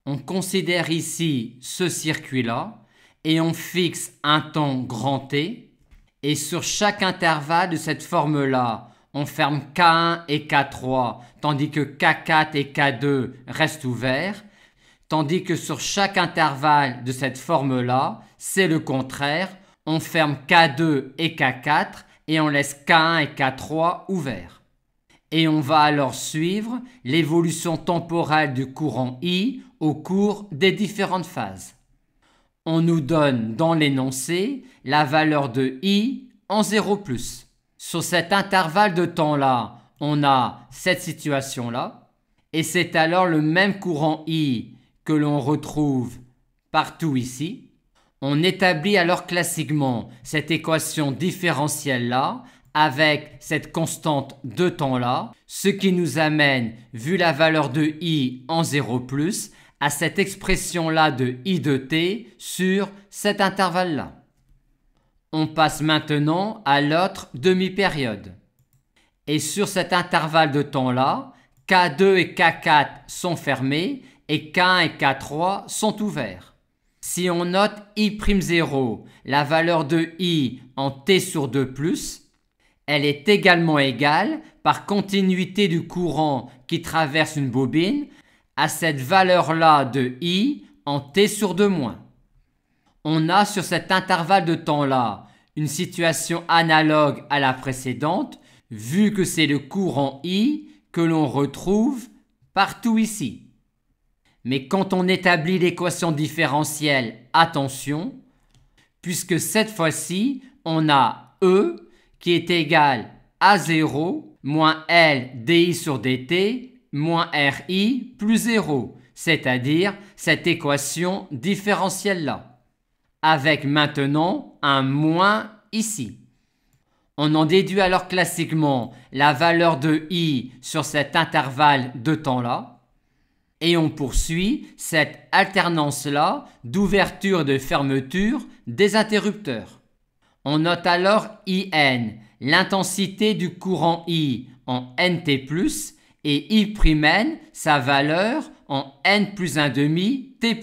On considère ici ce circuit-là et on fixe un temps grand T. Et sur chaque intervalle de cette forme-là, on ferme K1 et K3, tandis que K4 et K2 restent ouverts. Tandis que sur chaque intervalle de cette forme-là, c'est le contraire. On ferme K2 et K4 et on laisse K1 et K3 ouverts. Et on va alors suivre l'évolution temporelle du courant I au cours des différentes phases. On nous donne dans l'énoncé la valeur de I en 0+. Sur cet intervalle de temps-là, on a cette situation-là, et c'est alors le même courant I que l'on retrouve partout ici. On établit alors classiquement cette équation différentielle-là avec cette constante de temps-là, ce qui nous amène, vu la valeur de I en 0+, à cette expression-là de I de t sur cet intervalle-là. On passe maintenant à l'autre demi-période. Et sur cet intervalle de temps-là, K2 et K4 sont fermés et K1 et K3 sont ouverts. Si on note I'0, la valeur de I en t sur 2+, elle est également égale, par continuité du courant qui traverse une bobine, à cette valeur-là de I en t sur 2-. On a sur cet intervalle de temps-là une situation analogue à la précédente, vu que c'est le courant I que l'on retrouve partout ici. Mais quand on établit l'équation différentielle, attention, puisque cette fois-ci, on a E qui est égal à 0 moins L dI sur dt moins RI plus 0, c'est-à-dire cette équation différentielle-là, avec maintenant un moins ici. On en déduit alors classiquement la valeur de I sur cet intervalle de temps-là, et on poursuit cette alternance-là d'ouverture et de fermeture des interrupteurs. On note alors IN, l'intensité du courant I en NT+, et I', sa valeur en N plus 1/2 T+.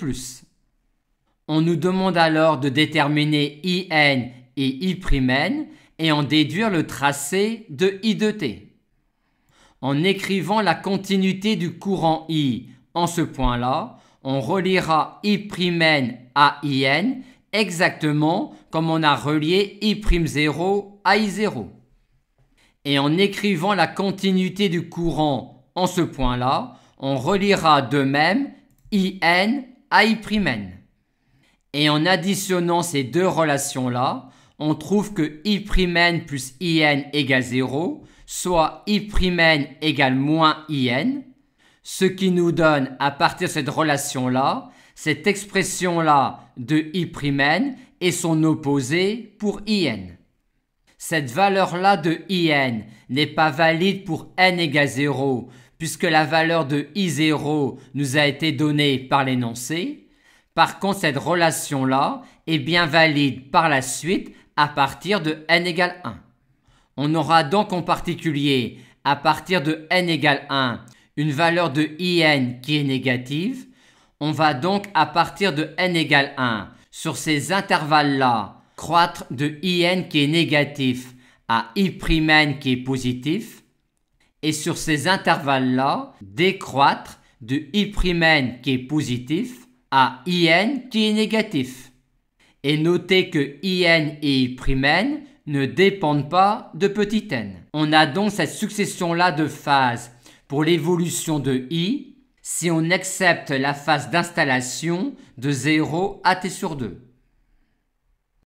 On nous demande alors de déterminer IN et I', et en déduire le tracé de I de t. En écrivant la continuité du courant I en ce point-là, on reliera I'' à IN exactement comme on a relié I'0 à I0. Et en écrivant la continuité du courant en ce point-là, on reliera de même IN à I'. Et en additionnant ces deux relations-là, on trouve que I' plus IN égale 0, soit I' égale moins IN, ce qui nous donne à partir de cette relation-là, cette expression-là de I' et son opposé pour IN. Cette valeur-là de IN n'est pas valide pour n égale 0, puisque la valeur de I0 nous a été donnée par l'énoncé. Par contre, cette relation-là est bien valide par la suite à partir de n égale 1. On aura donc en particulier, à partir de n égale 1, une valeur de IN qui est négative. On va donc, à partir de n égale 1, sur ces intervalles-là, croître de IN qui est négatif à I' qui est positif. Et sur ces intervalles-là, décroître de I' qui est positif à IN qui est négatif. Et notez que IN et I' ne dépendent pas de petit n. On a donc cette succession-là de phases pour l'évolution de I si on accepte la phase d'installation de 0 à t sur 2.